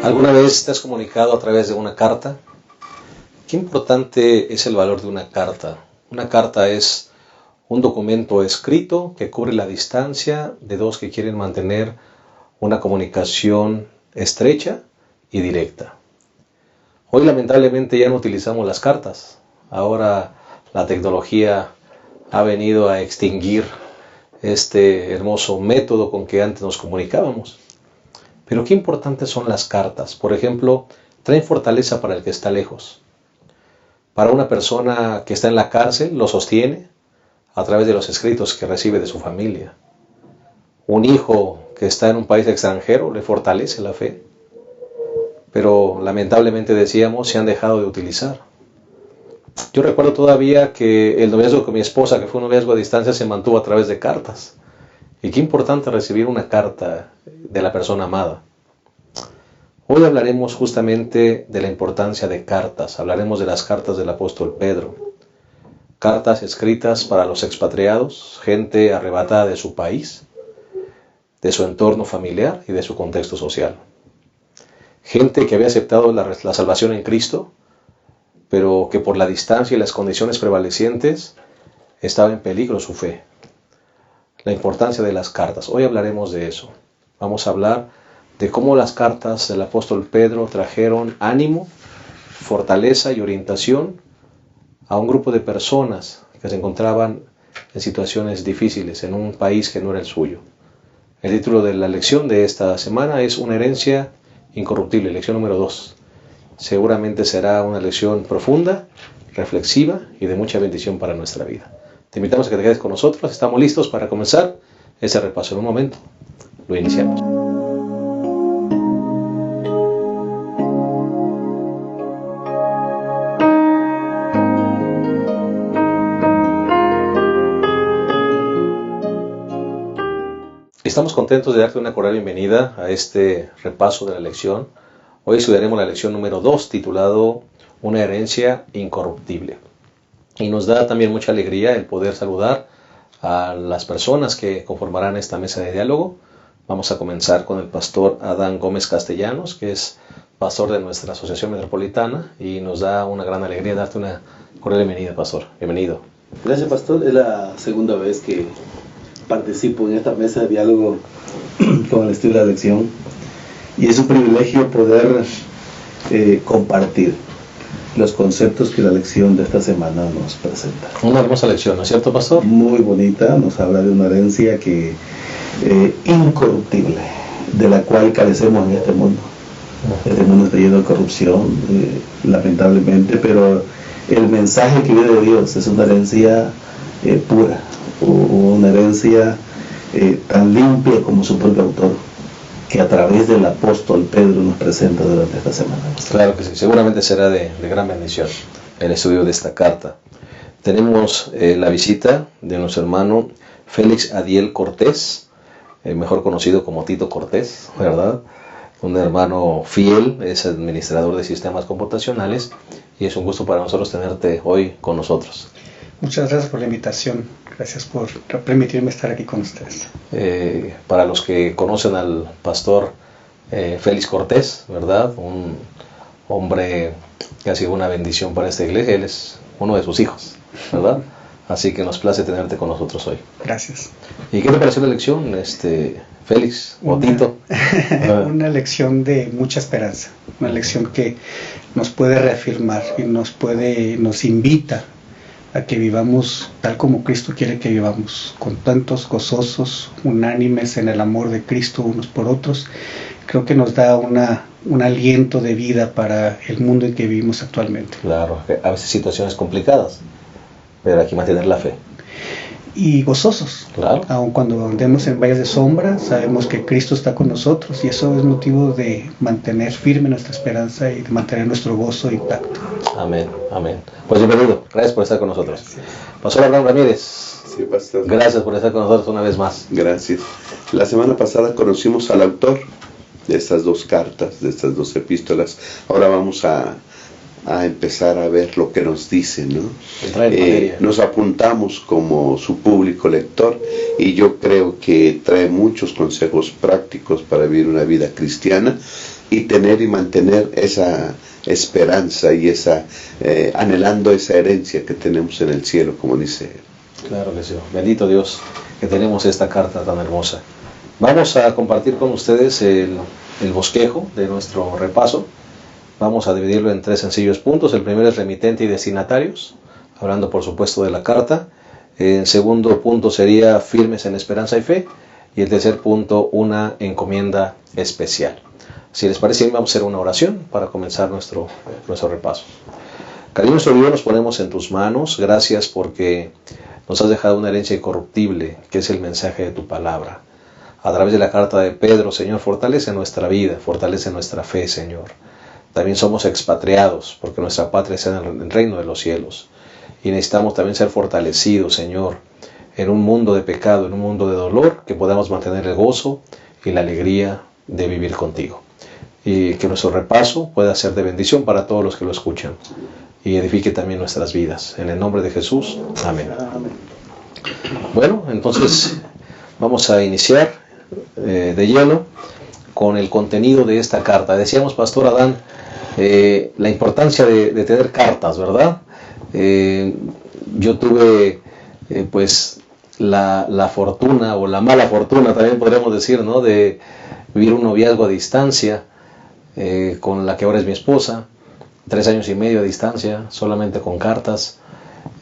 ¿Alguna vez te has comunicado a través de una carta? Qué importante es el valor de una carta. Una carta es un documento escrito que cubre la distancia de dos que quieren mantener una comunicación estrecha y directa. Hoy lamentablemente ya no utilizamos las cartas. Ahora la tecnología ha venido a extinguir este hermoso método con que antes nos comunicábamos. Pero qué importantes son las cartas. Por ejemplo, traen fortaleza para el que está lejos. Para una persona que está en la cárcel, lo sostiene a través de los escritos que recibe de su familia. Un hijo que está en un país extranjero le fortalece la fe. Pero lamentablemente, decíamos, se han dejado de utilizar. Yo recuerdo todavía que el noviazgo con mi esposa, que fue un noviazgo a distancia, se mantuvo a través de cartas. Y qué importante recibir una carta de la persona amada. Hoy hablaremos justamente de la importancia de cartas. Hablaremos de las cartas del apóstol Pedro. Cartas escritas para los expatriados, gente arrebatada de su país, de su entorno familiar y de su contexto social. Gente que había aceptado la salvación en Cristo, pero que por la distancia y las condiciones prevalecientes estaba en peligro su fe. La importancia de las cartas. Hoy hablaremos de eso. Vamos a hablar de cómo las cartas del apóstol Pedro trajeron ánimo, fortaleza y orientación a un grupo de personas que se encontraban en situaciones difíciles en un país que no era el suyo. El título de la lección de esta semana es Una herencia incorruptible, lección número 2. Seguramente será una lección profunda, reflexiva y de mucha bendición para nuestra vida. Te invitamos a que te quedes con nosotros. Estamos listos para comenzar ese repaso. En un momento lo iniciamos. Estamos contentos de darte una cordial bienvenida a este repaso de la lección. Hoy estudiaremos la lección número 2, titulado Una herencia incorruptible. Y nos da también mucha alegría el poder saludar a las personas que conformarán esta mesa de diálogo. Vamos a comenzar con el pastor Adán Gómez Castellanos, que es pastor de nuestra asociación metropolitana, y nos da una gran alegría darte una cordial bienvenida, pastor. Bienvenido. Gracias, pastor. Es la segunda vez que participo en esta mesa de diálogo con el estudio de la lección, y es un privilegio poder compartir los conceptos que la lección de esta semana nos presenta. Una hermosa lección, ¿no es cierto, pastor? Muy bonita, nos habla de una herencia que incorruptible, de la cual carecemos en este mundo. Este mundo está lleno de corrupción, lamentablemente, pero el mensaje que viene de Dios es una herencia pura, una herencia tan limpia como su propio autor, que a través del apóstol Pedro nos presenta durante esta semana. Claro que sí, seguramente será de gran bendición el estudio de esta carta. Tenemos la visita de nuestro hermano Félix Adiel Cortés, mejor conocido como Tito Cortés, ¿verdad? Un hermano fiel, es administrador de sistemas computacionales, y es un gusto para nosotros tenerte hoy con nosotros. Muchas gracias por la invitación. Gracias por permitirme estar aquí con ustedes. Para los que conocen al pastor Félix Cortés, ¿verdad? Un hombre que ha sido una bendición para esta iglesia. Él es uno de sus hijos, ¿verdad? Así que nos place tenerte con nosotros hoy. Gracias. ¿Y qué te pareció la lección, Félix o Tito? Una lección de mucha esperanza. Una lección que nos puede reafirmar y nos invita a que vivamos tal como Cristo quiere que vivamos, contentos, gozosos, unánimes en el amor de Cristo unos por otros. Creo que nos da un aliento de vida para el mundo en que vivimos actualmente. Claro, a veces situaciones complicadas, pero hay que mantener la fe. Y gozosos, claro. Aun cuando andemos en valles de sombra, sabemos que Cristo está con nosotros, y eso es motivo de mantener firme nuestra esperanza y de mantener nuestro gozo intacto. Amén, amén. Pues bienvenido, gracias por estar con nosotros. Gracias. Pastor Abraham Ramírez. Sí, pastor. Gracias por estar con nosotros una vez más. Gracias. La semana pasada conocimos al autor de estas dos cartas, de estas dos epístolas. Ahora vamos a empezar a ver lo que nos dicen, ¿no? Nos apuntamos como su público lector, y yo creo que trae muchos consejos prácticos para vivir una vida cristiana, y tener y mantener esa esperanza y esa anhelando esa herencia que tenemos en el cielo, como dice él. Claro que sí. Bendito Dios que tenemos esta carta tan hermosa. Vamos a compartir con ustedes el bosquejo de nuestro repaso. Vamos a dividirlo en 3 sencillos puntos. El primero es remitente y destinatarios, hablando por supuesto de la carta. El segundo punto sería firmes en esperanza y fe. Y el tercer punto, una encomienda especial. Si les parece bien, vamos a hacer una oración para comenzar nuestro repaso. Cariño Dios, nos ponemos en tus manos. Gracias porque nos has dejado una herencia incorruptible, que es el mensaje de tu palabra. A través de la carta de Pedro, Señor, fortalece nuestra vida, fortalece nuestra fe, Señor. También somos expatriados, porque nuestra patria está en el reino de los cielos. Y necesitamos también ser fortalecidos, Señor, en un mundo de pecado, en un mundo de dolor, que podamos mantener el gozo y la alegría de vivir contigo. Y que nuestro repaso pueda ser de bendición para todos los que lo escuchan. Y edifique también nuestras vidas. En el nombre de Jesús. Amén. Bueno, entonces vamos a iniciar de lleno con el contenido de esta carta. Decíamos, Pastor Adán, la importancia de tener cartas, ¿verdad? Yo tuve pues la fortuna o la mala fortuna, también podríamos decir, ¿no?, de vivir un noviazgo a distancia con la que ahora es mi esposa. 3 años y medio a distancia, solamente con cartas,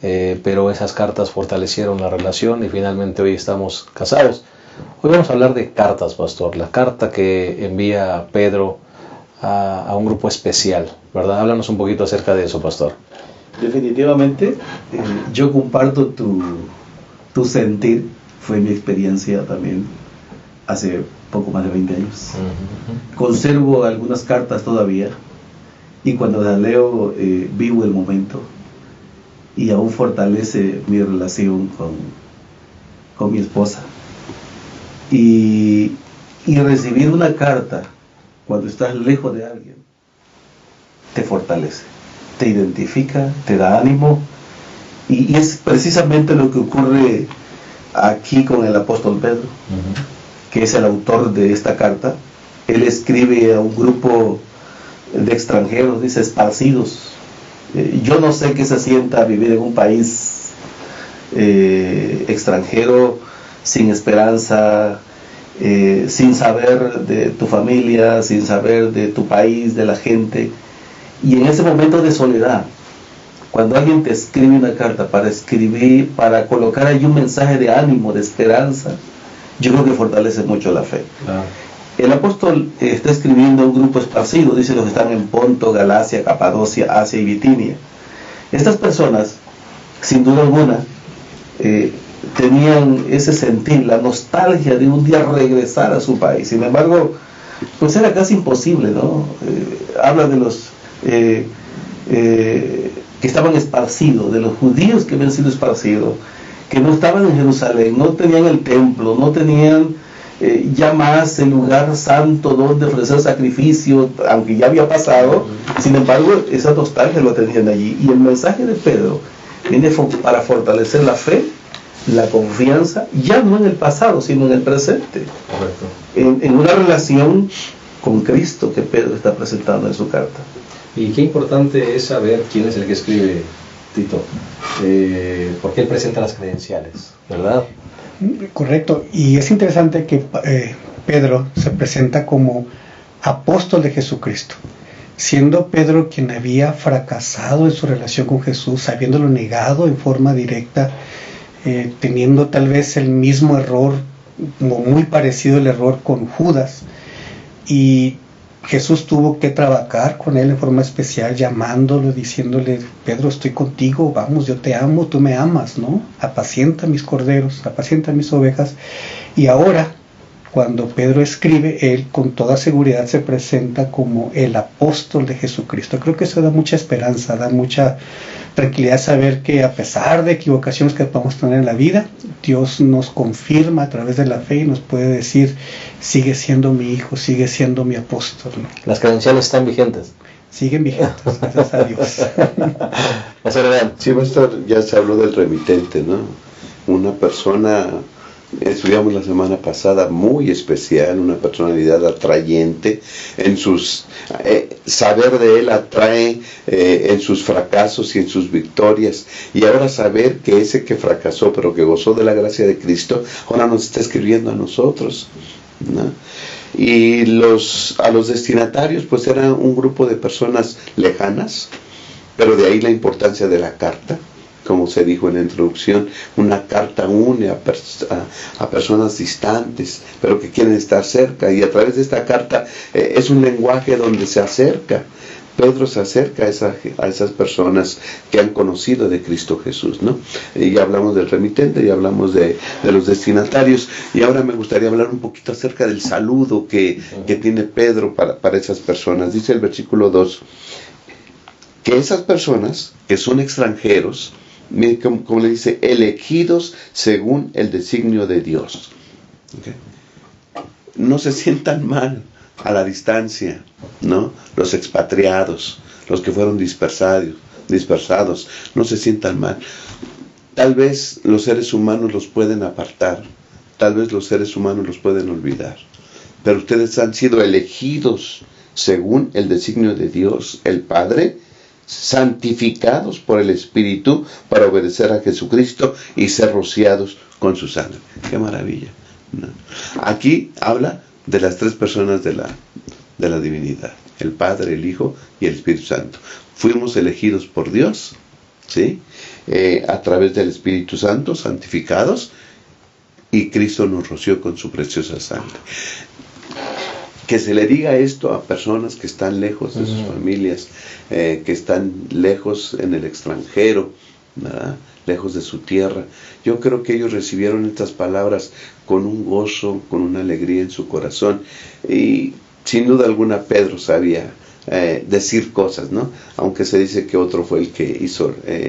pero esas cartas fortalecieron la relación y finalmente hoy estamos casados. Hoy vamos a hablar de cartas, Pastor, la carta que envía Pedro a un grupo especial, ¿verdad? Háblanos un poquito acerca de eso, Pastor. Definitivamente, yo comparto tu sentir, fue mi experiencia también hace poco más de 20 años. Conservo algunas cartas todavía, y cuando las leo vivo el momento y aún fortalece mi relación con mi esposa. Y recibir una carta cuando estás lejos de alguien te fortalece, te identifica, te da ánimo, y es precisamente lo que ocurre aquí con el apóstol Pedro, que es el autor de esta carta. Él escribe a un grupo de extranjeros, dice, esparcidos. Yo no sé qué se sienta vivir en un país extranjero, sin esperanza, sin saber de tu familia, sin saber de tu país, de la gente. Y en ese momento de soledad, cuando alguien te escribe una carta para colocar ahí un mensaje de ánimo, de esperanza, yo creo que fortalece mucho la fe. Claro. El apóstol está escribiendo a un grupo esparcido, dice los que están en Ponto, Galacia, Capadocia, Asia y Bitinia. Estas personas, sin duda alguna, tenían ese sentir, la nostalgia de un día regresar a su país. Sin embargo, pues era casi imposible, ¿no? Habla de los que estaban esparcidos, de los judíos que habían sido esparcidos, que no estaban en Jerusalén, no tenían el templo, no tenían ya más el lugar santo donde ofrecer sacrificios, aunque ya había pasado. Sin embargo, esa nostalgia lo tenían allí. Y el mensaje de Pedro viene para fortalecer la fe, la confianza, ya no en el pasado, sino en el presente. Correcto. En una relación con Cristo que Pedro está presentando en su carta. Y qué importante es saber quién es el que escribe, Tito, porque él presenta las credenciales, ¿verdad? Correcto, y es interesante que Pedro se presenta como apóstol de Jesucristo, siendo Pedro quien había fracasado en su relación con Jesús, habiéndolo negado en forma directa, teniendo tal vez el mismo error, o muy parecido el error con Judas, y Jesús tuvo que trabajar con él en forma especial, llamándolo, diciéndole: Pedro, estoy contigo, vamos, yo te amo, tú me amas, ¿no? Apacienta mis corderos, apacienta mis ovejas. Y ahora, cuando Pedro escribe, él con toda seguridad se presenta como el apóstol de Jesucristo. Creo que eso da mucha esperanza, da mucha tranquilidad saber que a pesar de equivocaciones que podamos tener en la vida, Dios nos confirma a través de la fe y nos puede decir: sigue siendo mi hijo, sigue siendo mi apóstol. Las credenciales están vigentes. Siguen vigentes, gracias a Dios. Sí, pastor, ya se habló del remitente, ¿no? Una persona estudiamos la semana pasada, muy especial, una personalidad atrayente, en sus saber de él atrae en sus fracasos y en sus victorias, y ahora saber que ese que fracasó pero que gozó de la gracia de Cristo, ahora nos está escribiendo a nosotros, ¿no? Y a los destinatarios pues eran un grupo de personas lejanas, pero de ahí la importancia de la carta. Como se dijo en la introducción, una carta une a personas distantes, pero que quieren estar cerca, y a través de esta carta es un lenguaje donde se acerca. Pedro se acerca a esas personas que han conocido de Cristo Jesús, ¿no? Y ya hablamos del remitente, ya hablamos de los destinatarios, y ahora me gustaría hablar un poquito acerca del saludo que tiene Pedro para esas personas. Dice el versículo 2, que esas personas que son extranjeros, miren como le dice, elegidos según el designio de Dios. ¿Okay? No se sientan mal a la distancia, ¿no? Los expatriados, los que fueron dispersados, no se sientan mal. Tal vez los seres humanos los pueden apartar, tal vez los seres humanos los pueden olvidar, pero ustedes han sido elegidos según el designio de Dios, el Padre, santificados por el Espíritu para obedecer a Jesucristo y ser rociados con su sangre. ¡Qué maravilla! ¿No? Aquí habla de las tres personas de la divinidad, el Padre, el Hijo y el Espíritu Santo. Fuimos elegidos por Dios, ¿sí? A través del Espíritu Santo, santificados, y Cristo nos roció con su preciosa sangre. Que se le diga esto a personas que están lejos de sus familias, que están lejos en el extranjero, ¿verdad? Lejos de su tierra. Yo creo que ellos recibieron estas palabras con un gozo, con una alegría en su corazón, y sin duda alguna Pedro sabía decir cosas, ¿no? Aunque se dice que otro fue el que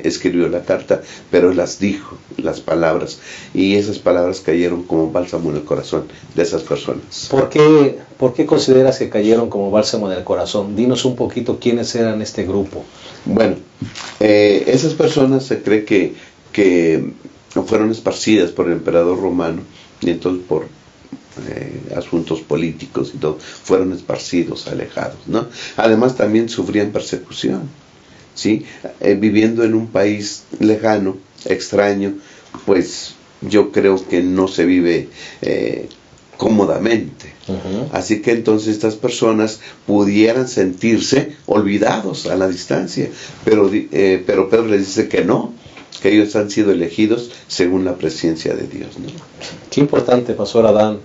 escribió la carta, pero las dijo, las palabras, y esas palabras cayeron como bálsamo en el corazón de esas personas. ¿Por qué consideras que cayeron como bálsamo en el corazón? Dinos un poquito quiénes eran este grupo. Bueno, esas personas se cree que fueron esparcidas por el emperador romano, y entonces por asuntos políticos y todo, fueron esparcidos, alejados, ¿no? Además también sufrían persecución, ¿sí? Viviendo en un país lejano, extraño, pues yo creo que no se vive cómodamente. Así que entonces estas personas pudieran sentirse olvidados a la distancia, pero Pedro les dice que no, que ellos han sido elegidos según la presencia de Dios, ¿no? Qué importante, Pastor Adán,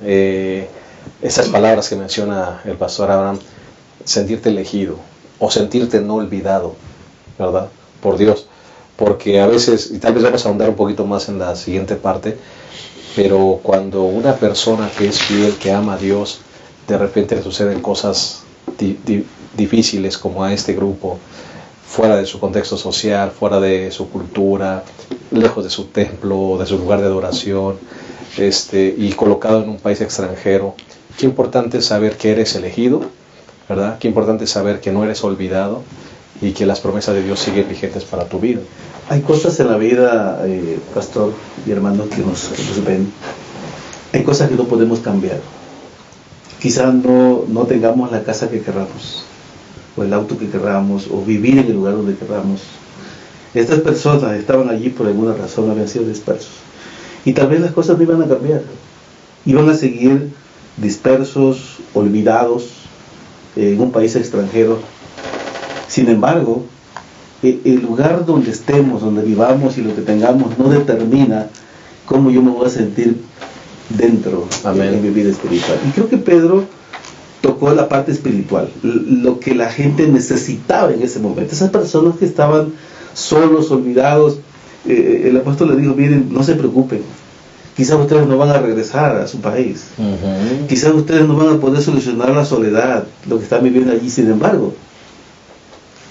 esas palabras que menciona el Pastor Abraham, sentirte elegido o sentirte no olvidado, ¿verdad? Por Dios, porque a veces, y tal vez vamos a ahondar un poquito más en la siguiente parte, pero cuando una persona que es fiel, que ama a Dios, de repente le suceden cosas difíciles como a este grupo, fuera de su contexto social, fuera de su cultura, lejos de su templo, de su lugar de adoración, y colocado en un país extranjero. Qué importante es saber que eres elegido, ¿verdad? Qué importante es saber que no eres olvidado y que las promesas de Dios siguen vigentes para tu vida. Hay cosas en la vida, pastor y hermanos que nos ven, hay cosas que no podemos cambiar. Quizás no tengamos la casa que queramos, o el auto que queramos, o vivir en el lugar donde queramos. Estas personas estaban allí por alguna razón, habían sido dispersos, y tal vez las cosas no iban a cambiar, iban a seguir dispersos, olvidados, en un país extranjero. Sin embargo, el lugar donde estemos, donde vivamos y lo que tengamos no determina cómo yo me voy a sentir dentro de mi vida espiritual. Y creo que Pedro tocó la parte espiritual, lo que la gente necesitaba en ese momento. Esas personas que estaban solos, olvidados, el apóstol le dijo: miren, no se preocupen, quizás ustedes no van a regresar a su país, quizás ustedes no van a poder solucionar la soledad, lo que están viviendo allí. Sin embargo,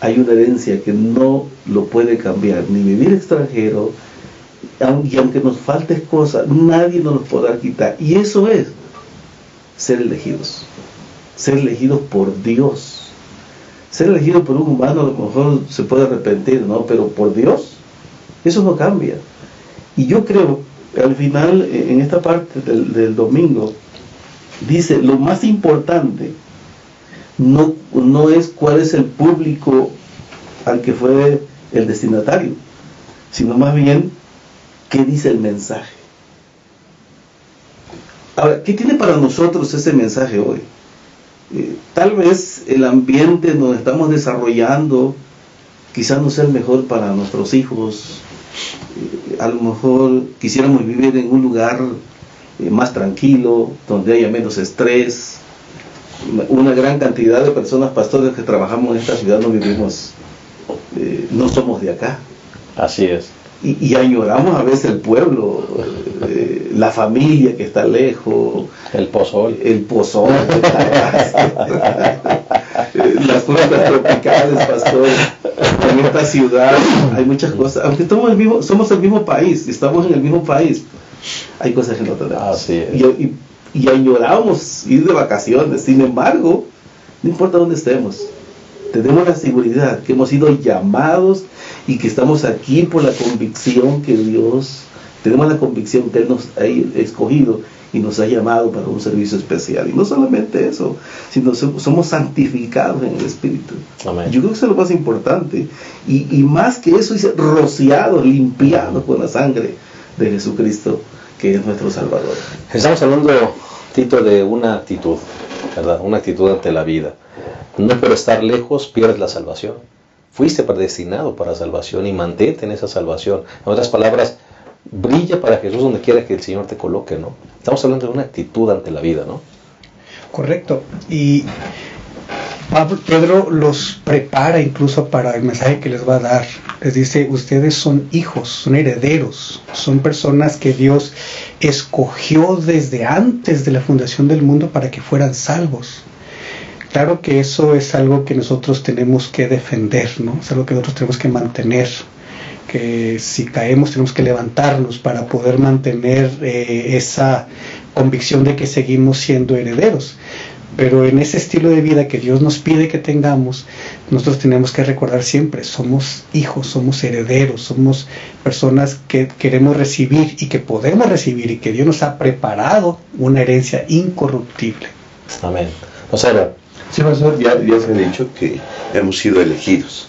hay una herencia que no lo puede cambiar, ni vivir extranjero, y aunque nos falte cosas, nadie nos los podrá quitar. Y eso es ser elegidos por Dios. Ser elegido por un humano a lo mejor se puede arrepentir, ¿no? Pero por Dios, eso no cambia. Y yo creo al final, en esta parte del domingo, dice, lo más importante no es cuál es el público al que fue el destinatario, sino más bien qué dice el mensaje. Ahora, ¿qué tiene para nosotros ese mensaje hoy? Tal vez el ambiente donde estamos desarrollando quizás no sea el mejor para nuestros hijos. A lo mejor quisiéramos vivir en un lugar más tranquilo, donde haya menos estrés. Una gran cantidad de personas, pastores, que trabajamos en esta ciudad no vivimos, no somos de acá. Así es. Y añoramos a veces el pueblo, la familia que está lejos. El pozol. El pozol. Las frutas tropicales, pastor. En esta ciudad hay muchas cosas. Aunque somos el mismo país, estamos en el mismo país, hay cosas que no tenemos. Así es. Y añoramos ir de vacaciones. Sin embargo, no importa dónde estemos, tenemos la seguridad que hemos sido llamados y que estamos aquí por la convicción que Dios, tenemos la convicción que Él nos ha escogido y nos ha llamado para un servicio especial. Y no solamente eso, sino somos santificados en el Espíritu. Amén. Yo creo que eso es lo más importante. Y más que eso, dice, rociados, limpiados con la sangre de Jesucristo, que es nuestro Salvador. Estamos hablando, Tito, de una actitud, ¿verdad? Una actitud ante la vida. No por estar lejos pierdes la salvación. Fuiste predestinado para salvación y mantente en esa salvación. En otras palabras, brilla para Jesús donde quiera que el Señor te coloque, ¿no? Estamos hablando de una actitud ante la vida, ¿no? Correcto. Y Pedro los prepara incluso para el mensaje que les va a dar. Les dice, ustedes son hijos, son herederos, son personas que Dios escogió desde antes de la fundación del mundo para que fueran salvos. Claro que eso es algo que nosotros tenemos que defender, ¿no? Es algo que nosotros tenemos que mantener, que si caemos tenemos que levantarnos para poder mantener esa convicción de que seguimos siendo herederos. Pero en ese estilo de vida que Dios nos pide que tengamos, nosotros tenemos que recordar siempre, somos hijos, somos herederos, somos personas que queremos recibir y que podemos recibir y que Dios nos ha preparado una herencia incorruptible. Amén. O sea, sí, pastor, ya se ha dicho que hemos sido elegidos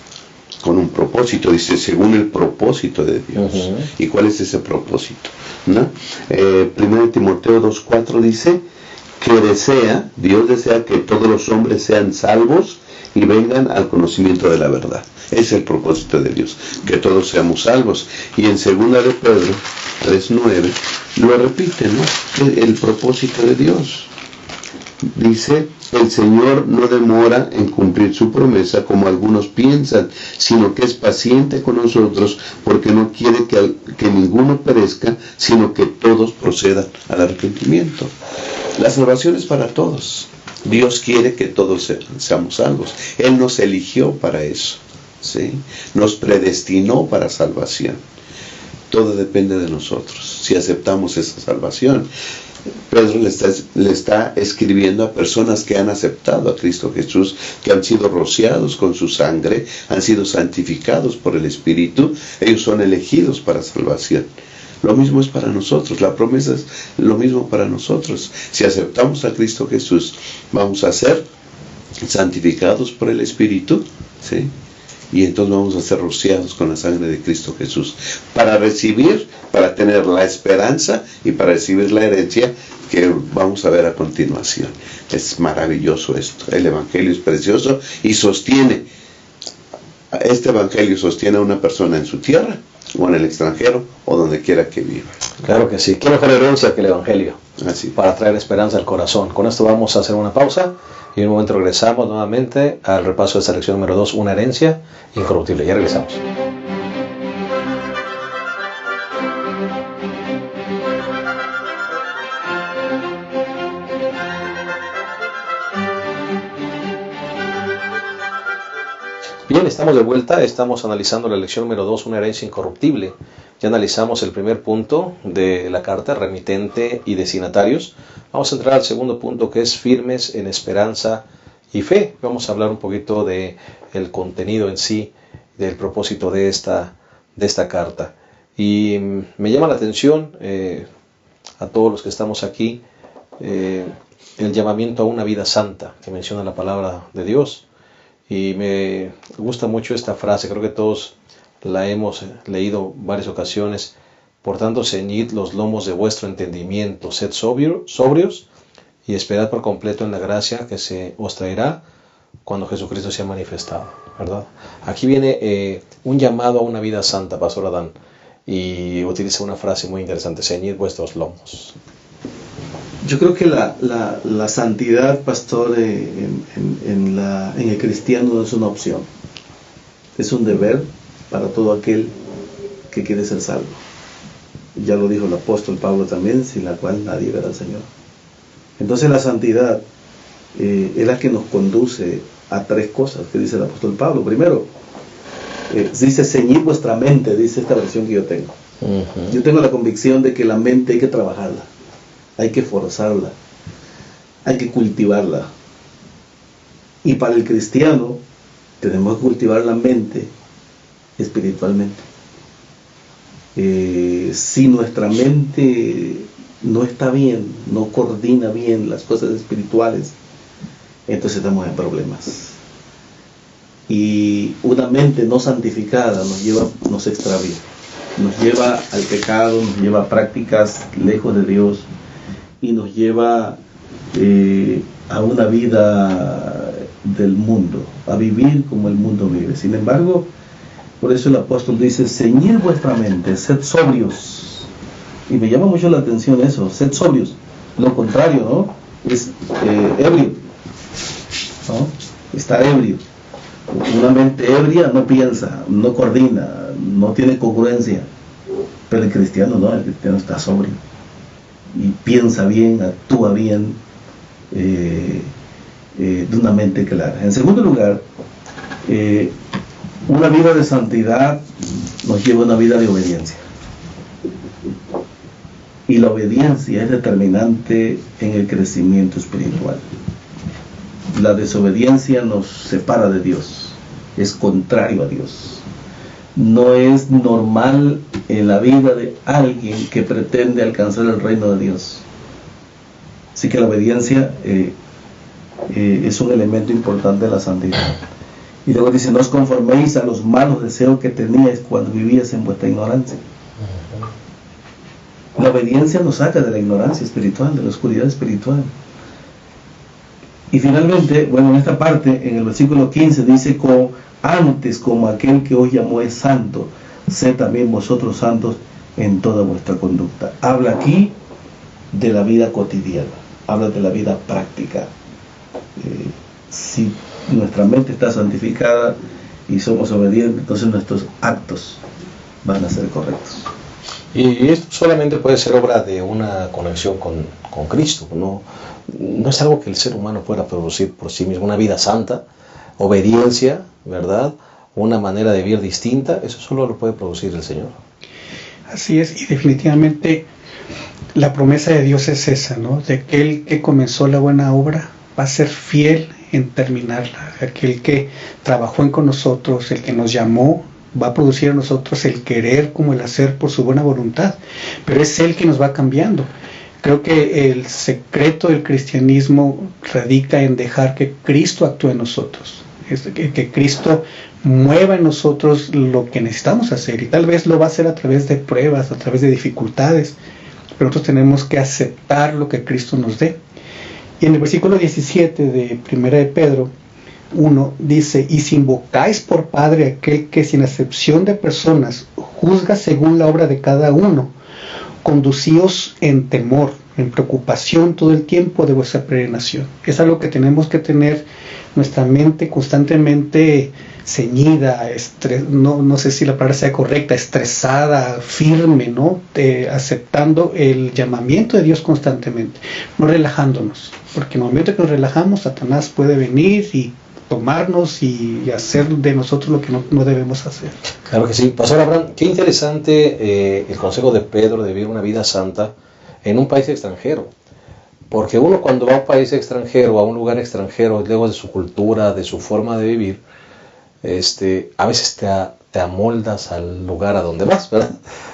con un propósito, dice, según el propósito de Dios. Uh-huh. ¿Y cuál es ese propósito? ¿No? 1 Timoteo 2:4 dice que Dios desea que todos los hombres sean salvos y vengan al conocimiento de la verdad. Es el propósito de Dios, que todos seamos salvos. Y en 2 de Pedro 3:9 lo repite, ¿no? El propósito de Dios. Dice, el Señor no demora en cumplir su promesa como algunos piensan, sino que es paciente con nosotros porque no quiere que ninguno perezca, sino que todos procedan al arrepentimiento. La salvación es para todos. Dios quiere que todos seamos salvos. Él nos eligió para eso, ¿sí? Nos predestinó para salvación. Todo depende de nosotros, si aceptamos esa salvación. Pedro le está escribiendo a personas que han aceptado a Cristo Jesús, que han sido rociados con su sangre, han sido santificados por el Espíritu. Ellos son elegidos para salvación. Lo mismo es para nosotros, la promesa es lo mismo para nosotros. Si aceptamos a Cristo Jesús, vamos a ser santificados por el Espíritu, ¿sí? Y entonces vamos a ser rociados con la sangre de Cristo Jesús para tener la esperanza y para recibir la herencia que vamos a ver a continuación. Es maravilloso esto. El Evangelio es precioso y este Evangelio sostiene a una persona en su tierra o en el extranjero o donde quiera que viva. Claro que sí. ¿Qué mejor herencia que el Evangelio? Así. Para traer esperanza al corazón. Con esto vamos a hacer una pausa y en un momento regresamos nuevamente al repaso de esta lección número 2, una herencia incorruptible. Ya regresamos. Bien, estamos de vuelta, estamos analizando la lección número 2, una herencia incorruptible. Ya analizamos el primer punto de la carta, remitente y destinatarios. Vamos a entrar al segundo punto, que es firmes en esperanza y fe. Vamos a hablar un poquito de el contenido en sí, del propósito de esta carta. Y me llama la atención a todos los que estamos aquí el llamamiento a una vida santa que menciona la palabra de Dios. Y me gusta mucho esta frase, creo que todos la hemos leído varias ocasiones. Por tanto, ceñid los lomos de vuestro entendimiento, sed sobrios y esperad por completo en la gracia que se os traerá cuando Jesucristo sea manifestado, ¿verdad? Aquí viene un llamado a una vida santa, Pastor Adán, y utiliza una frase muy interesante: ceñid vuestros lomos. Yo creo que la santidad, pastor, en el cristiano no es una opción, es un deber para todo aquel que quiere ser salvo. Ya lo dijo el apóstol Pablo también, sin la cual nadie verá al Señor. Entonces la santidad es la que nos conduce a tres cosas que dice el apóstol Pablo. Primero, dice: ceñid vuestra mente, dice esta versión que yo tengo. Uh-huh. Yo tengo la convicción de que la mente hay que trabajarla, hay que forzarla, hay que cultivarla. Y para el cristiano tenemos que cultivar la mente espiritualmente. Si nuestra mente no está bien, no coordina bien las cosas espirituales, entonces estamos en problemas. Y una mente no santificada nos extravía, nos lleva al pecado, nos lleva a prácticas lejos de Dios y nos lleva a una vida del mundo, a vivir como el mundo vive. Sin embargo, por eso el apóstol dice: ceñid vuestra mente, sed sobrios. Y me llama mucho la atención eso, sed sobrios. Lo contrario, ¿no? Es ebrio, ¿no? Está ebrio. Una mente ebria no piensa, no coordina, no tiene congruencia. Pero el cristiano no, el cristiano está sobrio y piensa bien, actúa bien, de una mente clara. En segundo lugar, una vida de santidad nos lleva a una vida de obediencia. Y la obediencia es determinante en el crecimiento espiritual. La desobediencia nos separa de Dios, es contrario a Dios. No es normal en la vida de alguien que pretende alcanzar el reino de Dios. Así que la obediencia es un elemento importante de la santidad. Y luego dice: no os conforméis a los malos deseos que teníais cuando vivíais en vuestra ignorancia. La obediencia nos saca de la ignorancia espiritual, de la oscuridad espiritual. Y finalmente, en esta parte, en el versículo 15, dice: antes, como aquel que os llamó es santo, sed también vosotros santos en toda vuestra conducta. Habla aquí de la vida cotidiana, habla de la vida práctica. Si nuestra mente está santificada y somos obedientes, entonces nuestros actos van a ser correctos. Y esto solamente puede ser obra de una conexión con Cristo, no es algo que el ser humano pueda producir por sí mismo. Una vida santa, obediencia, ¿verdad? Una manera de vivir distinta, eso solo lo puede producir el Señor. Así es, y definitivamente la promesa de Dios es esa, ¿no? De aquel que comenzó la buena obra va a ser fiel en terminarla. Aquel que trabajó con nosotros, el que nos llamó, va a producir a nosotros el querer como el hacer por su buena voluntad, pero es Él que nos va cambiando. Creo que el secreto del cristianismo radica en dejar que Cristo actúe en nosotros, que Cristo mueva en nosotros lo que necesitamos hacer, y tal vez lo va a hacer a través de pruebas, a través de dificultades, pero nosotros tenemos que aceptar lo que Cristo nos dé. Y en el versículo 17 de 1 de Pedro 1 dice: y si invocáis por Padre aquel que sin acepción de personas juzga según la obra de cada uno, conducíos en temor, en preocupación todo el tiempo de vuestra peregrinación. Es algo que tenemos que tener nuestra mente constantemente ceñida, no sé si la palabra sea correcta, estresada, firme, ¿no? Aceptando el llamamiento de Dios constantemente, no relajándonos, porque en el momento que nos relajamos, Satanás puede venir y tomarnos y hacer de nosotros lo que no debemos hacer. Claro que sí. Pastor Abraham, qué interesante el consejo de Pedro de vivir una vida santa en un país extranjero. Porque uno cuando va a un país extranjero, a un lugar extranjero, luego de su cultura, de su forma de vivir, a veces te amoldas al lugar a donde vas, ¿verdad?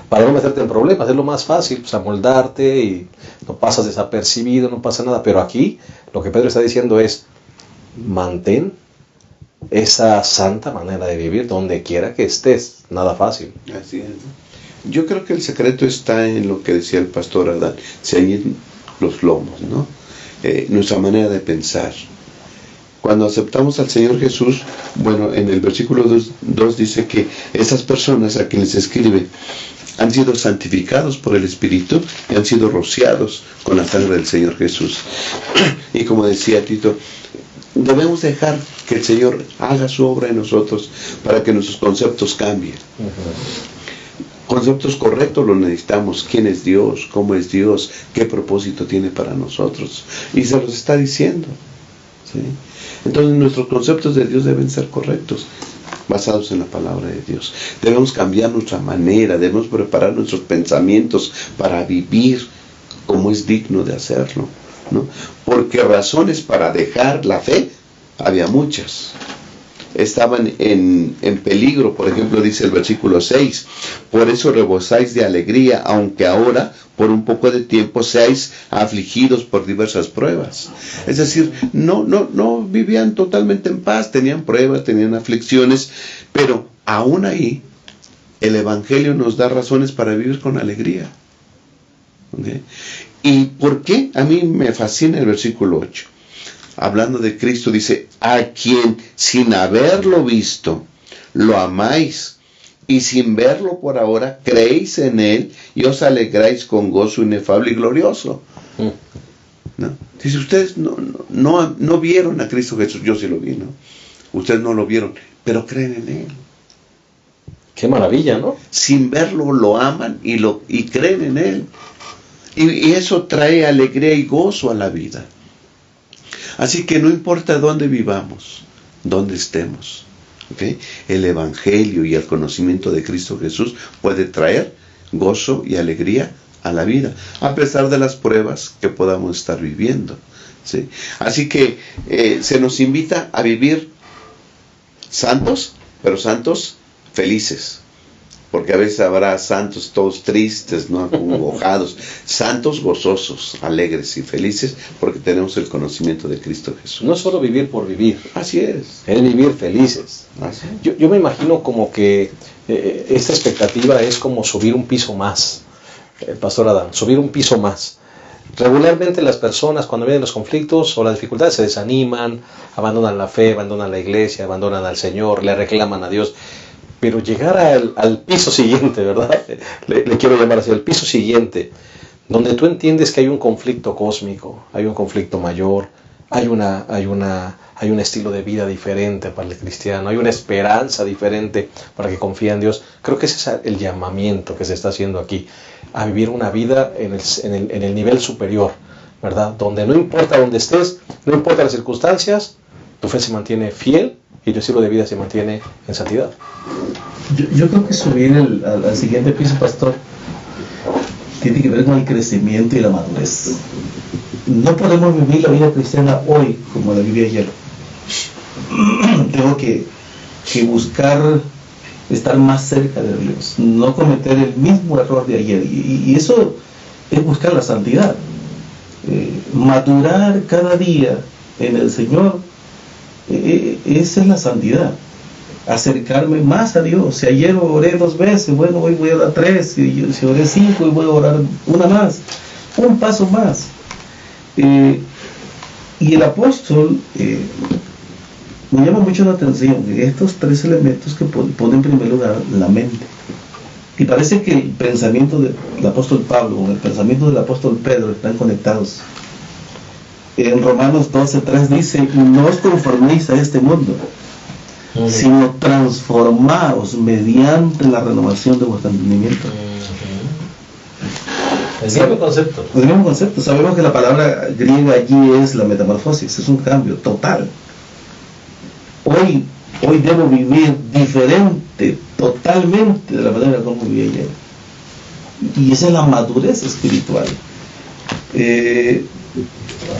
Para no meterte en problemas, es lo más fácil, pues amoldarte y no pasas desapercibido, no pasa nada. Pero aquí lo que Pedro está diciendo es, mantén esa santa manera de vivir donde quiera que estés, nada fácil. Así es. Yo creo que el secreto está en lo que decía el pastor Adán, ceñir los lomos, ¿no? Nuestra manera de pensar. Cuando aceptamos al Señor Jesús, bueno, en el versículo 2 dice que esas personas a quienes escribe han sido santificados por el Espíritu y han sido rociados con la sangre del Señor Jesús. Y como decía Tito, debemos dejar que el Señor haga su obra en nosotros para que nuestros conceptos cambien. Conceptos correctos los necesitamos. ¿Quién es Dios? ¿Cómo es Dios? ¿Qué propósito tiene para nosotros? Y se los está diciendo, ¿sí? Entonces nuestros conceptos de Dios deben ser correctos, basados en la palabra de Dios. Debemos cambiar nuestra manera, debemos preparar nuestros pensamientos para vivir como es digno de hacerlo, ¿no? Porque razones para dejar la fe había muchas. Estaban en peligro, por ejemplo, dice el versículo 6, por eso rebosáis de alegría, aunque ahora, por un poco de tiempo, seáis afligidos por diversas pruebas. Es decir, no vivían totalmente en paz, tenían pruebas, tenían aflicciones, pero aún ahí, el Evangelio nos da razones para vivir con alegría. ¿Okay? ¿Y por qué? A mí me fascina el versículo 8. Hablando de Cristo, dice, a quien sin haberlo visto, lo amáis, y sin verlo por ahora, creéis en Él, y os alegráis con gozo inefable y glorioso. ¿No? Dice, ustedes no vieron a Cristo Jesús, yo sí lo vi, ¿no? Ustedes no lo vieron, pero creen en Él. Qué maravilla, ¿no? Sin verlo, lo aman y creen en Él. Y eso trae alegría y gozo a la vida. Así que no importa dónde vivamos, dónde estemos, ¿okay? El Evangelio y el conocimiento de Cristo Jesús puede traer gozo y alegría a la vida, a pesar de las pruebas que podamos estar viviendo, ¿sí? Así que se nos invita a vivir santos, pero santos felices. Porque a veces habrá santos todos tristes, ¿no? Acongojados, santos gozosos, alegres y felices, porque tenemos el conocimiento de Cristo Jesús. No solo vivir por vivir. Así es. Es vivir felices. Así. Yo me imagino como que esta expectativa es como subir un piso más, Pastor Adán, subir un piso más. Regularmente las personas cuando vienen los conflictos o las dificultades se desaniman, abandonan la fe, abandonan la iglesia, abandonan al Señor, le reclaman a Dios. Pero llegar al piso siguiente, ¿verdad? Le quiero llamar así, el piso siguiente, donde tú entiendes que hay un conflicto cósmico, hay un conflicto mayor, hay un estilo de vida diferente para el cristiano, hay una esperanza diferente para que confíe en Dios. Creo que ese es el llamamiento que se está haciendo aquí, a vivir una vida en el nivel superior, ¿verdad? Donde no importa dónde estés, no importa las circunstancias, tu fe se mantiene fiel y tu estilo de vida se mantiene en santidad. Yo creo que subir al siguiente piso, pastor, tiene que ver con el crecimiento y la madurez. No podemos vivir la vida cristiana hoy como la viví ayer. Tengo que buscar estar más cerca de Dios, no cometer el mismo error de ayer. Y eso es buscar la santidad. Madurar cada día en el Señor, esa es la santidad. Acercarme más a Dios. Si ayer oré 2 veces, bueno, hoy voy a orar 3, si oré 5, hoy voy a orar una más, un paso más. Y el apóstol me llama mucho la atención que estos 3 elementos que pone en primer lugar la mente. Y parece que el pensamiento del apóstol Pablo con el pensamiento del apóstol Pedro están conectados. En Romanos 12:3 dice, no os conforméis a este mundo, sino transformaos mediante la renovación de vuestro entendimiento. El mismo concepto. El mismo concepto. Sabemos que la palabra griega allí es la metamorfosis, es un cambio total. Hoy debo vivir diferente, totalmente de la manera como viví ayer. Y esa es la madurez espiritual.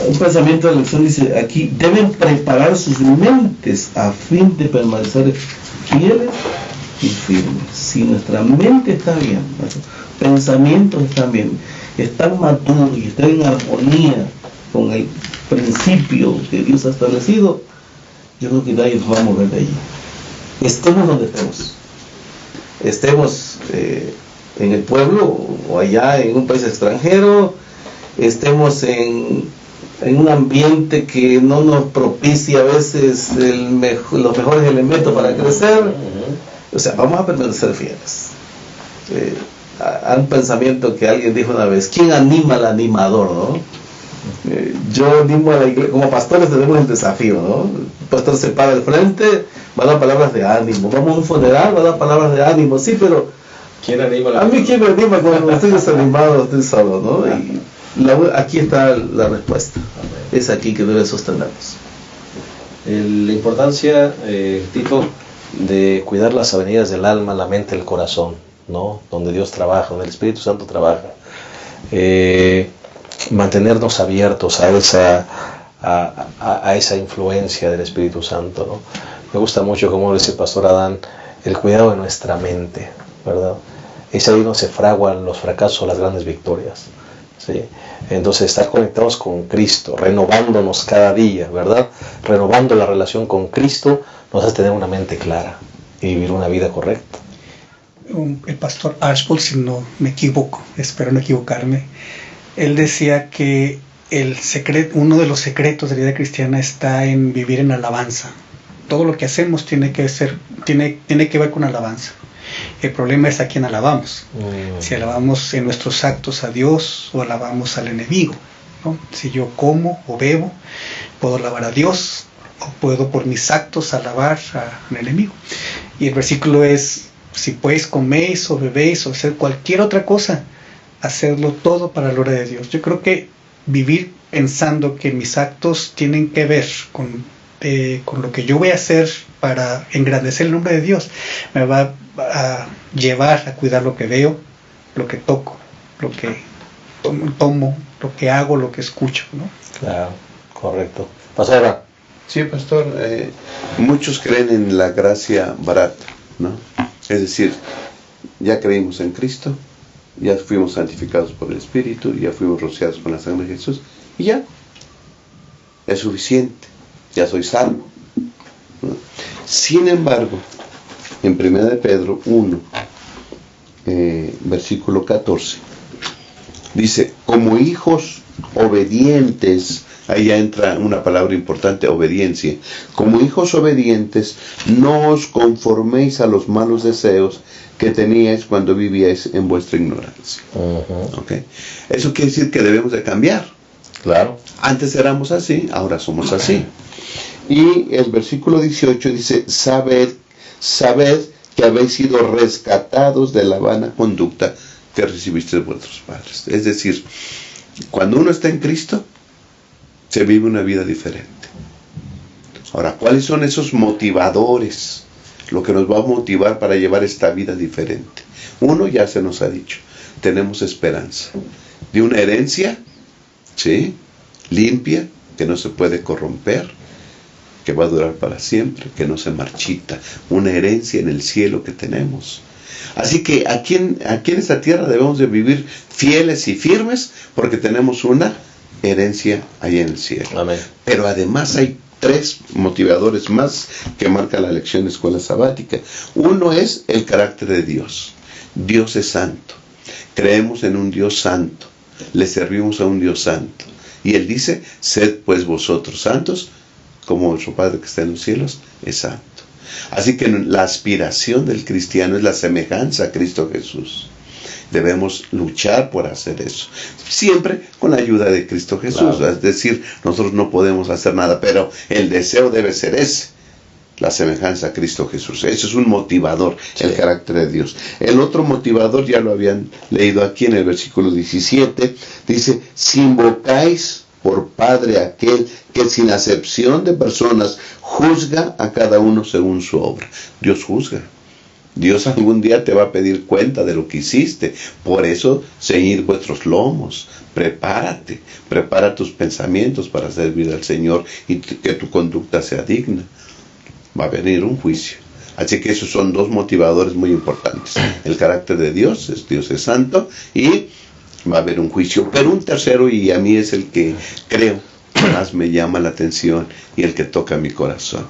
Un pensamiento de la lección dice aquí, deben preparar sus mentes a fin de permanecer fieles y firmes. Si nuestra mente está bien, nuestros pensamientos están bien, están maduros y están en armonía con el principio que Dios ha establecido, yo creo que nadie nos va a mover de allí. Estemos donde estemos. Estemos en el pueblo o allá en un país extranjero, estemos en un ambiente que no nos propicia a veces los mejores elementos para crecer. O sea, vamos a permanecer fieles. A un pensamiento que alguien dijo una vez, ¿quién anima al animador, no? Yo animo a la iglesia, como pastores tenemos el desafío, ¿no? El pastor se para al frente, va a dar palabras de ánimo, vamos a un funeral, va a dar palabras de ánimo, sí, pero ¿quién anima a mí quién me anima cuando estoy desanimado, estoy solo, ¿no? Y aquí está la respuesta, es aquí que debe sostenernos. La importancia, Tito, de cuidar las avenidas del alma, la mente, el corazón, ¿no? Donde Dios trabaja, donde el Espíritu Santo trabaja. Mantenernos abiertos a esa influencia del Espíritu Santo, ¿no? Me gusta mucho, como dice el pastor Adán, el cuidado de nuestra mente, ¿verdad? Es ahí donde se fraguan los fracasos o las grandes victorias, ¿sí? Entonces, estar conectados con Cristo, renovándonos cada día, ¿verdad? Renovando la relación con Cristo nos hace tener una mente clara y vivir una vida correcta. El pastor Archbold, si no me equivoco, espero no equivocarme, él decía que uno de los secretos de la vida cristiana está en vivir en alabanza. Todo lo que hacemos tiene que ver con alabanza. El problema es a quién alabamos. Si alabamos en nuestros actos a Dios o alabamos al enemigo, ¿no? Si yo como o bebo, puedo alabar a Dios o puedo por mis actos alabar al enemigo. Y el versículo es, si pues coméis o bebéis o hacer cualquier otra cosa, hacerlo todo para la gloria de Dios. Yo creo que vivir pensando que mis actos tienen que ver con lo que yo voy a hacer para engrandecer el nombre de Dios, me va a llevar a cuidar lo que veo, lo que toco, lo que tomo, lo que hago, lo que escucho, ¿no? Claro, correcto. Pastora. Sí, pastor, muchos creen en la gracia barata, ¿no? Es decir, ya creímos en Cristo, ya fuimos santificados por el Espíritu, ya fuimos rociados con la sangre de Jesús, y ya, es suficiente, ya soy salvo, ¿no? Sin embargo, en 1 de Pedro 1, versículo 14, dice, como hijos obedientes, ahí ya entra una palabra importante, obediencia, como hijos obedientes, no os conforméis a los malos deseos que teníais cuando vivíais en vuestra ignorancia. ¿Okay? Eso quiere decir que debemos de cambiar. Claro. Antes éramos así, ahora somos así. Y el versículo 18 dice, sabed que habéis sido rescatados de la vana conducta que recibisteis de vuestros padres. Es decir, cuando uno está en Cristo, se vive una vida diferente. Ahora, ¿cuáles son esos motivadores? Lo que nos va a motivar para llevar esta vida diferente. Uno, ya se nos ha dicho, tenemos esperanza de una herencia, ¿sí?, limpia, que no se puede corromper, que va a durar para siempre, que no se marchita, una herencia en el cielo que tenemos. Así que aquí en esta tierra debemos de vivir fieles y firmes porque tenemos una herencia allá en el cielo. Amén. Pero además hay 3 motivadores más que marca la lección de escuela sabática. Uno es el carácter de Dios. Dios es santo. Creemos en un Dios santo. Le servimos a un Dios santo. Y Él dice, sed pues vosotros santos, como vuestro Padre que está en los cielos es santo. Así que la aspiración del cristiano es la semejanza a Cristo Jesús. Debemos luchar por hacer eso, siempre con la ayuda de Cristo Jesús. Claro. Es decir, nosotros no podemos hacer nada, pero el deseo debe ser ese, la semejanza a Cristo Jesús. Eso es un motivador, sí, el carácter de Dios. El otro motivador, ya lo habían leído aquí en el versículo 17, dice, si invocáis por Padre aquel que sin acepción de personas juzga a cada uno según su obra. Dios juzga. Dios algún día te va a pedir cuenta de lo que hiciste. Por eso, ceñid vuestros lomos. Prepárate, prepara tus pensamientos para servir al Señor y que tu conducta sea digna. Va a venir un juicio. Así que esos son dos motivadores muy importantes. El carácter de Dios es santo, y va a haber un juicio. Pero un tercero, y a mí es el que creo más me llama la atención y el que toca mi corazón,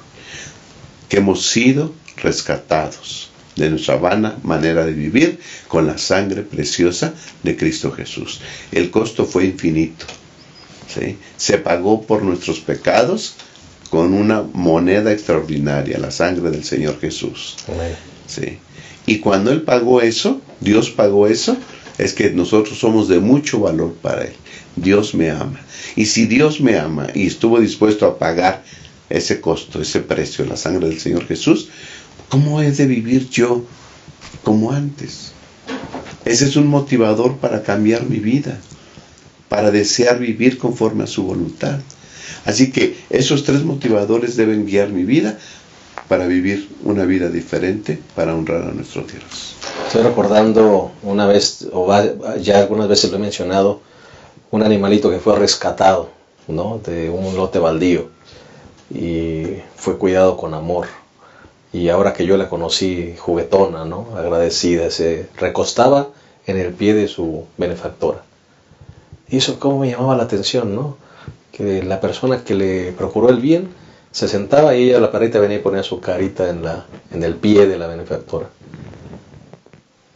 que hemos sido rescatados de nuestra vana manera de vivir con la sangre preciosa de Cristo Jesús. El costo fue infinito, ¿sí? Se pagó por nuestros pecados con una moneda extraordinaria, la sangre del Señor Jesús. ¿Sí? Y cuando Él pagó eso, Dios pagó eso, es que nosotros somos de mucho valor para Él. Dios me ama. Y si Dios me ama y estuvo dispuesto a pagar ese costo, ese precio, la sangre del Señor Jesús, ¿cómo he de vivir yo como antes? Ese es un motivador para cambiar mi vida, para desear vivir conforme a su voluntad. Así que esos tres motivadores deben guiar mi vida para vivir una vida diferente, para honrar a nuestro Dios. Estoy recordando una vez, ya algunas veces lo he mencionado, un animalito que fue rescatado, ¿no?, de un lote baldío, y fue cuidado con amor. Y ahora que yo la conocí juguetona, ¿no?, agradecida, se recostaba en el pie de su benefactora. Y eso cómo me llamaba la atención, ¿no?, que la persona que le procuró el bien se sentaba y ella, la perrita, venía y ponía su carita en el pie de la benefactora.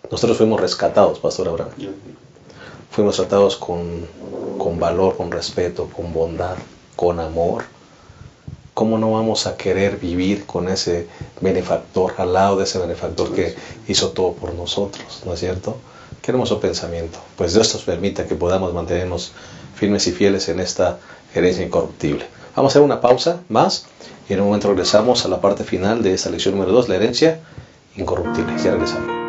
Nosotros fuimos rescatados, Pastor Abraham. Fuimos tratados con valor, con respeto, con bondad, con amor. ¿Cómo no vamos a querer vivir con ese benefactor, al lado de ese benefactor que hizo todo por nosotros, ¿no es cierto? Qué hermoso pensamiento. Pues Dios nos permita que podamos mantenernos firmes y fieles en esta herencia incorruptible. Vamos a hacer una pausa más y en un momento regresamos a la parte final de esta lección número 2, la herencia incorruptible. Ya regresamos.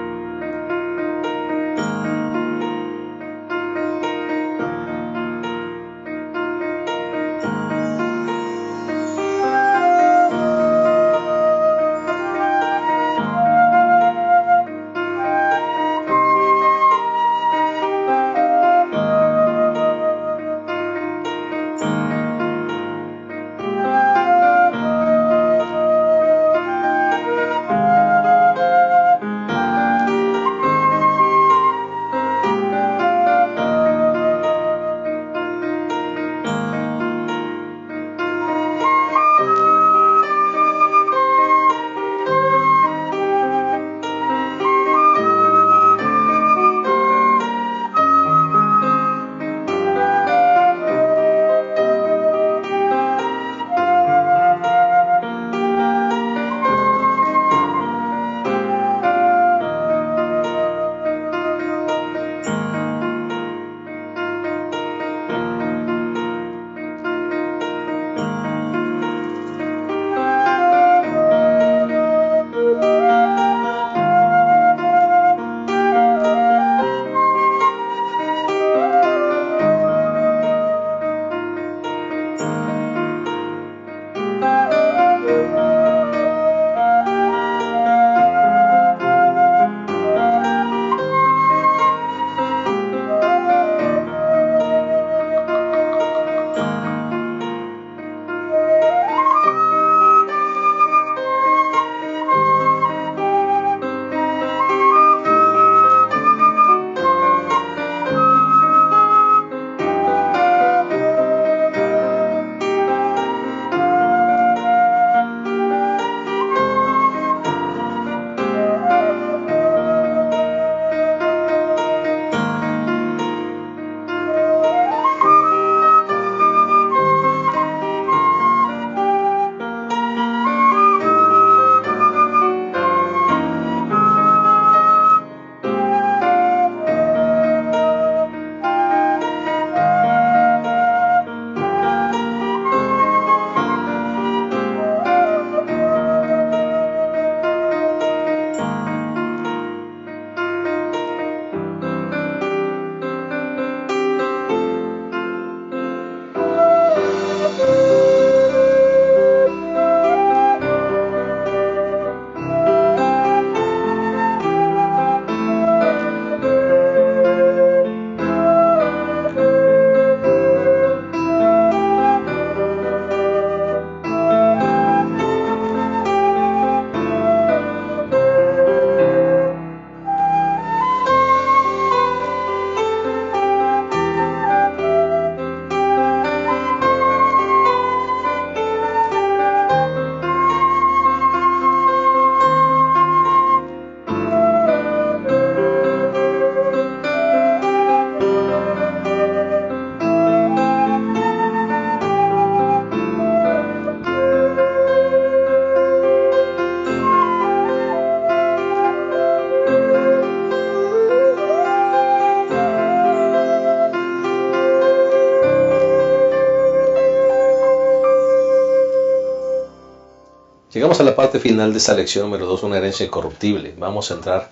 Llegamos a la parte final de esta lección número 2, una herencia incorruptible. Vamos a entrar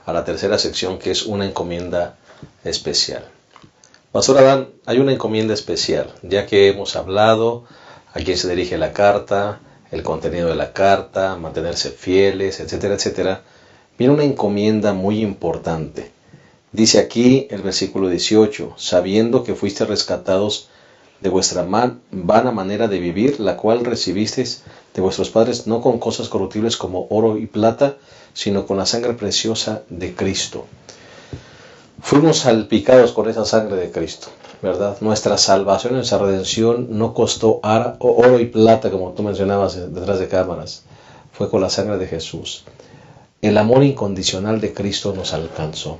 a la tercera sección, que es una encomienda especial. Pastor Adán, hay una encomienda especial, ya que hemos hablado a quién se dirige la carta, el contenido de la carta, mantenerse fieles, etcétera, etcétera. Viene una encomienda muy importante. Dice aquí el versículo 18, sabiendo que fuiste rescatados de vuestra vana manera de vivir, la cual recibisteis de vuestros padres, no con cosas corruptibles como oro y plata, sino con la sangre preciosa de Cristo. Fuimos salpicados con esa sangre de Cristo, ¿verdad? Nuestra salvación, nuestra redención no costó oro y plata, como tú mencionabas detrás de cámaras. Fue con la sangre de Jesús. El amor incondicional de Cristo nos alcanzó.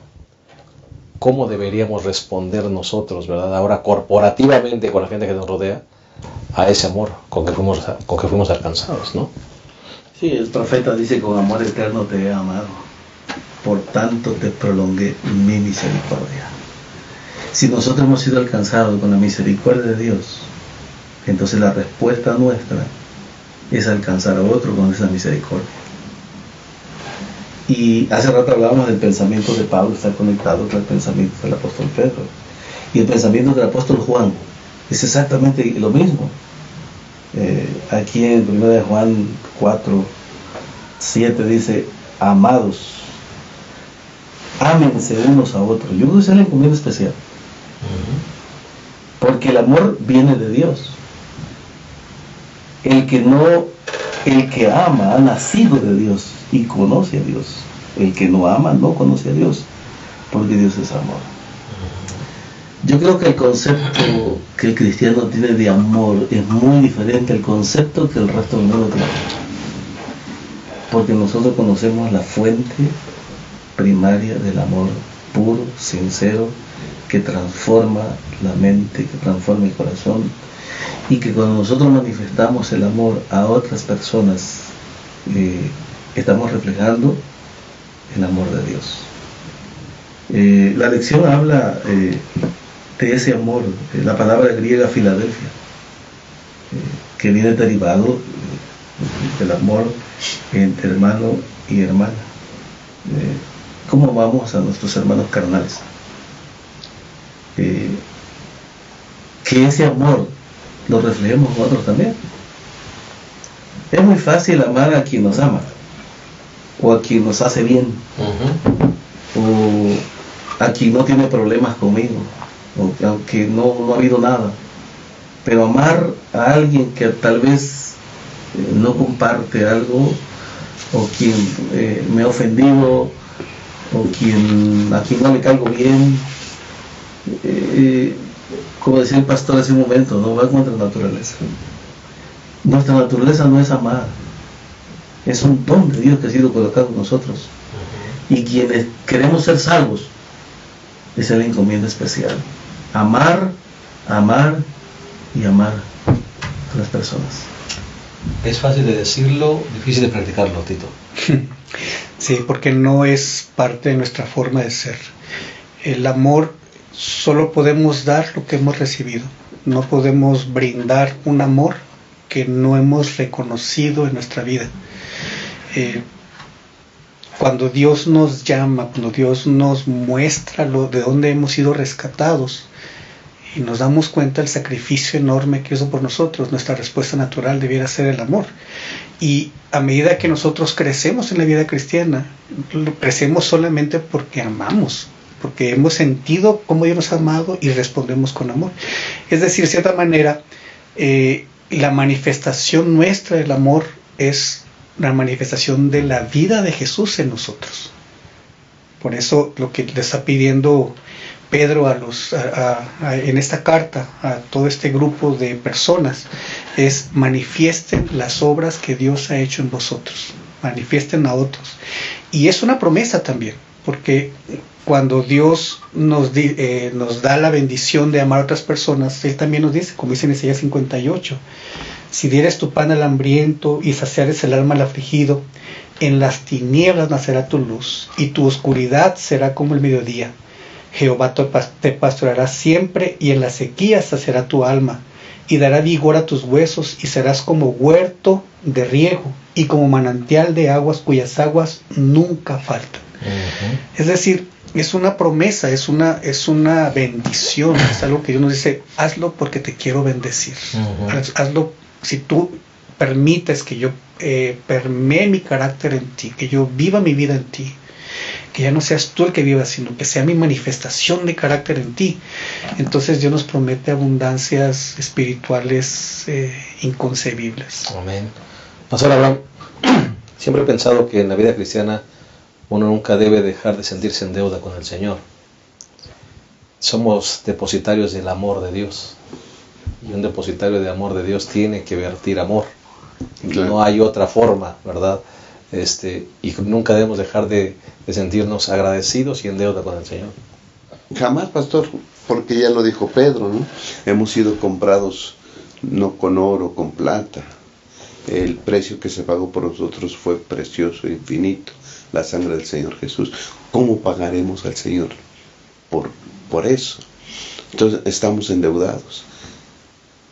¿Cómo deberíamos responder nosotros, verdad? Ahora corporativamente con la gente que nos rodea a ese amor con que fuimos alcanzados, ¿no? Sí, el profeta dice, con amor eterno te he amado, por tanto te prolongué mi misericordia. Si nosotros hemos sido alcanzados con la misericordia de Dios, entonces la respuesta nuestra es alcanzar a otro con esa misericordia. Y hace rato hablábamos del pensamiento de Pablo, está conectado con el pensamiento del apóstol Pedro. Y el pensamiento del apóstol Juan es exactamente lo mismo. Aquí en 1 Juan 4, 7 dice, amados, ámense unos a otros. Yo creo que esa es la encomienda especial. Porque el amor viene de Dios. El que ama ha nacido de Dios y conoce a Dios. El que no ama no conoce a Dios, porque Dios es amor. Yo creo que el concepto que el cristiano tiene de amor es muy diferente al concepto que el resto del mundo tiene. Porque nosotros conocemos la fuente primaria del amor puro, sincero, que transforma la mente, que transforma el corazón, y que cuando nosotros manifestamos el amor a otras personas, estamos reflejando el amor de Dios. La lección habla de ese amor, la palabra griega Filadelfia, que viene derivado del amor entre hermano y hermana. ¿Cómo amamos a nuestros hermanos carnales? Que ese amor lo reflejemos nosotros también. Es muy fácil amar a quien nos ama, o a quien nos hace bien, o a quien no tiene problemas conmigo, o aunque no ha habido nada. Pero amar a alguien que tal vez no comparte algo, o quien me ha ofendido, o a quien no le caigo bien, como decía el pastor hace un momento, no va contra la naturaleza. Nuestra naturaleza no es amar, es un don de Dios que ha sido colocado en nosotros. Y quienes queremos ser salvos, esa es la encomienda especial. Amar, amar y amar a las personas. Es fácil de decirlo, difícil de practicarlo, Tito. Sí, porque no es parte de nuestra forma de ser. El amor solo podemos dar lo que hemos recibido. No podemos brindar un amor que no hemos reconocido en nuestra vida. Cuando Dios nos llama, cuando Dios nos muestra de dónde hemos sido rescatados y nos damos cuenta del sacrificio enorme que hizo por nosotros, nuestra respuesta natural debiera ser el amor. Y a medida que nosotros crecemos en la vida cristiana, crecemos solamente porque amamos, porque hemos sentido cómo Dios nos ha amado y respondemos con amor. Es decir, de cierta manera, la manifestación nuestra del amor es la manifestación de la vida de Jesús en nosotros. Por eso lo que le está pidiendo Pedro en esta carta a todo este grupo de personas es: manifiesten las obras que Dios ha hecho en vosotros, manifiesten a otros. Y es una promesa también, porque cuando Dios nos da la bendición de amar a otras personas, Él también nos dice, como dice en Isaías 58, si dieres tu pan al hambriento y saciares el alma al afligido, en las tinieblas nacerá tu luz y tu oscuridad será como el mediodía. Jehová te pastoreará siempre, y en la sequía saciará tu alma, y dará vigor a tus huesos, y serás como huerto de riego, y como manantial de aguas cuyas aguas nunca faltan. Es decir, es una promesa, es una bendición, es algo que Dios nos dice: hazlo porque te quiero bendecir. Hazlo si tú permites que yo permee mi carácter en ti, que yo viva mi vida en ti, que ya no seas tú el que viva, sino que sea mi manifestación de carácter en ti. Entonces Dios nos promete abundancias espirituales inconcebibles. Amén. Pastor Abraham, siempre he pensado que en la vida cristiana uno nunca debe dejar de sentirse en deuda con el Señor. Somos depositarios del amor de Dios, y un depositario de amor de Dios tiene que vertir amor. Claro. No hay otra forma, ¿verdad? Y nunca debemos dejar de sentirnos agradecidos y en deuda con el Señor. Jamás, pastor, porque ya lo dijo Pedro, ¿no? Hemos sido comprados no con oro, con plata. El precio que se pagó por nosotros fue precioso, infinito, la sangre del Señor Jesús. ¿Cómo pagaremos al Señor por eso? Entonces estamos endeudados.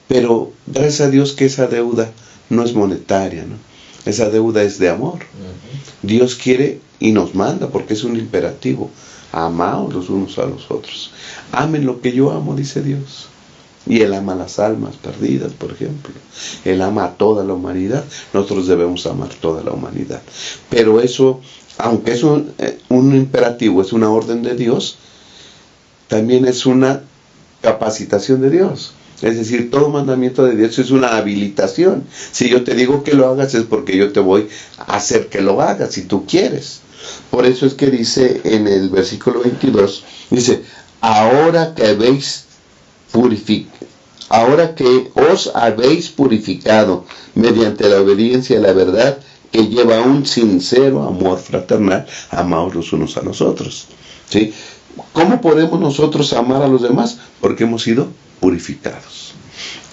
Pero gracias a Dios que esa deuda no es monetaria, ¿no? Esa deuda es de amor. Dios quiere y nos manda, porque es un imperativo: amaos los unos a los otros. Amen lo que yo amo, dice Dios. Y Él ama las almas perdidas, por ejemplo. Él ama a toda la humanidad. Nosotros debemos amar toda la humanidad. Pero eso, aunque es un imperativo, es una orden de Dios, también es una capacitación de Dios. Es decir, todo mandamiento de Dios es una habilitación. Si yo te digo que lo hagas, es porque yo te voy a hacer que lo hagas, si tú quieres. Por eso es que dice en el versículo 22, dice: ahora que os habéis purificado mediante la obediencia a la verdad, que lleva un sincero amor fraternal, amaos los unos a los otros. ¿Sí? ¿Cómo podemos nosotros amar a los demás? Porque hemos sido purificados.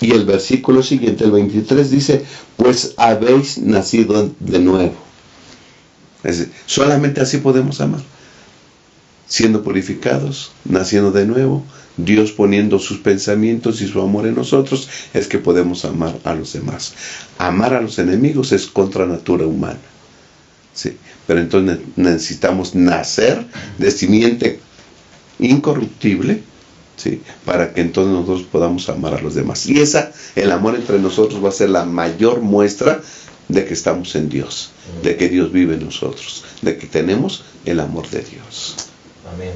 Y el versículo siguiente, el 23, dice: pues habéis nacido de nuevo. Es decir, solamente así podemos amar, siendo purificados, naciendo de nuevo. Dios poniendo sus pensamientos y su amor en nosotros, es que podemos amar a los demás. Amar a los enemigos es contra natura humana. ¿Sí? Pero entonces necesitamos nacer de simiente incorruptible, ¿sí? Para que entonces nosotros podamos amar a los demás. Y el amor entre nosotros va a ser la mayor muestra de que estamos en Dios, de que Dios vive en nosotros, de que tenemos el amor de Dios. Amén.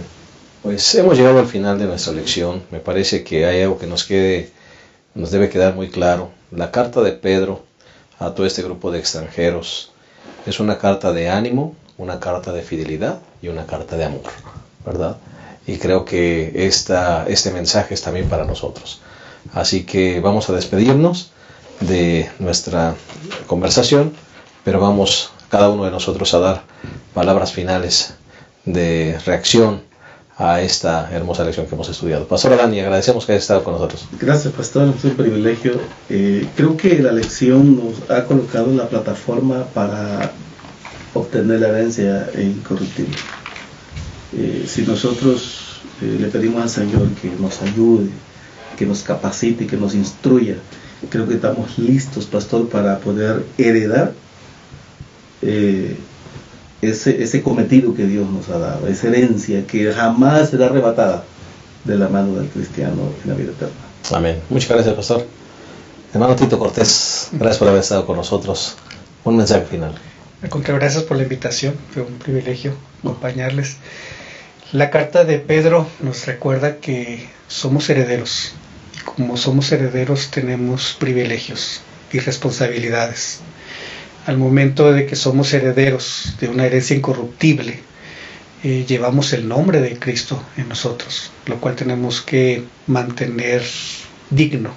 Pues hemos llegado al final de nuestra lección. Me parece que hay algo que nos debe quedar muy claro. La carta de Pedro a todo este grupo de extranjeros es una carta de ánimo, una carta de fidelidad y una carta de amor, ¿verdad? Y creo que este mensaje es también para nosotros. Así que vamos a despedirnos de nuestra conversación, pero vamos cada uno de nosotros a dar palabras finales de reacción a esta hermosa lección que hemos estudiado. Pastor Dani, agradecemos que haya estado con nosotros. Gracias, pastor, es un privilegio. Creo que la lección nos ha colocado en la plataforma para obtener la herencia incorruptible. Si nosotros le pedimos al Señor que nos ayude, que nos capacite, que nos instruya, creo que estamos listos, pastor, para poder heredar ese cometido que Dios nos ha dado, esa herencia que jamás será arrebatada de la mano del cristiano en la vida eterna. Amén. Muchas gracias, pastor. Hermano Tito Cortés, gracias por haber estado con nosotros. Un mensaje final. Al contrario, gracias por la invitación, fue un privilegio acompañarles. La carta de Pedro nos recuerda que somos herederos, y como somos herederos tenemos privilegios y responsabilidades. Al momento de que somos herederos de una herencia incorruptible, llevamos el nombre de Cristo en nosotros, lo cual tenemos que mantener digno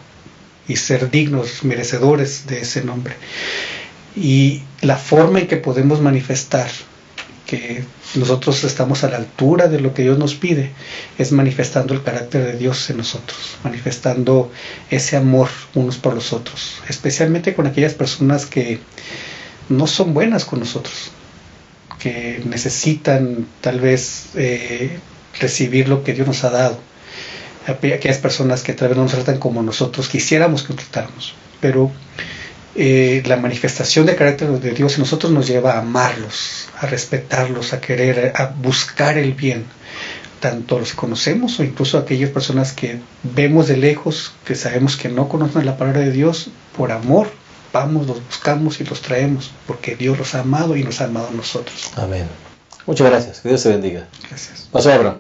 y ser dignos, merecedores de ese nombre. Y la forma en que podemos manifestar que nosotros estamos a la altura de lo que Dios nos pide es manifestando el carácter de Dios en nosotros, manifestando ese amor unos por los otros, especialmente con aquellas personas que no son buenas con nosotros, que necesitan tal vez recibir lo que Dios nos ha dado. Aquellas personas que tal vez no nos tratan como nosotros quisiéramos que nos tratáramos, pero la manifestación del carácter de Dios en nosotros nos lleva a amarlos, a respetarlos, a querer, a buscar el bien, tanto los que conocemos o incluso aquellas personas que vemos de lejos, que sabemos que no conocen la palabra de Dios. Por amor vamos, los buscamos y los traemos, porque Dios los ha amado y nos ha amado a nosotros. Amén. Muchas gracias, que Dios te bendiga. Gracias. Pastor Abraham.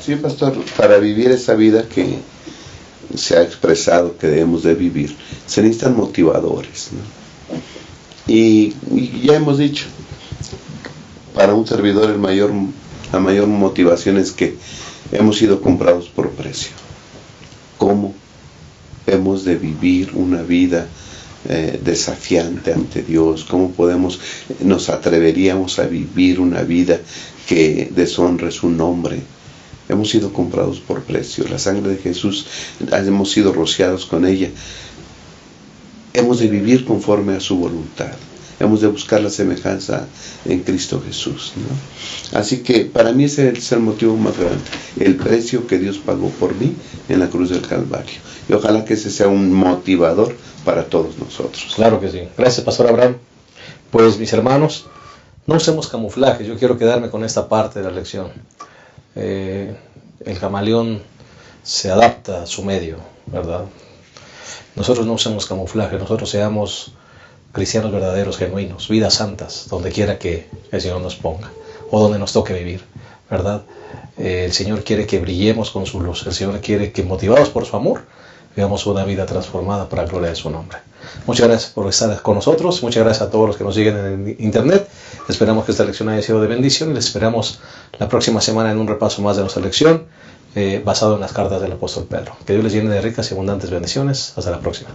Sí, pastor, para vivir esa vida que se ha expresado que debemos de vivir, se necesitan motivadores, ¿no? Y ya hemos dicho, para un servidor la mayor motivación es que hemos sido comprados por precio. ¿Cómo hemos de vivir una vida desafiante ante Dios? ¿Cómo nos atreveríamos a vivir una vida que deshonre su nombre? Hemos sido comprados por precio. La sangre de Jesús, hemos sido rociados con ella. Hemos de vivir conforme a su voluntad. Hemos de buscar la semejanza en Cristo Jesús, ¿no? Así que para mí ese es el motivo más grande, el precio que Dios pagó por mí en la cruz del Calvario. Y ojalá que ese sea un motivador para todos nosotros. Claro que sí. Gracias, Pastor Abraham. Pues, mis hermanos, no usemos camuflaje. Yo quiero quedarme con esta parte de la lección. El camaleón se adapta a su medio, ¿verdad? Nosotros no usemos camuflaje, nosotros seamos cristianos verdaderos, genuinos, vidas santas, donde quiera que el Señor nos ponga, o donde nos toque vivir, ¿verdad? El Señor quiere que brillemos con su luz, el Señor quiere que, motivados por su amor, vivamos una vida transformada para la gloria de su nombre. Muchas gracias por estar con nosotros, muchas gracias a todos los que nos siguen en internet. Esperamos que esta lección haya sido de bendición y les esperamos la próxima semana en un repaso más de nuestra lección basado en las cartas del apóstol Pedro. Que Dios les llene de ricas y abundantes bendiciones. Hasta la próxima.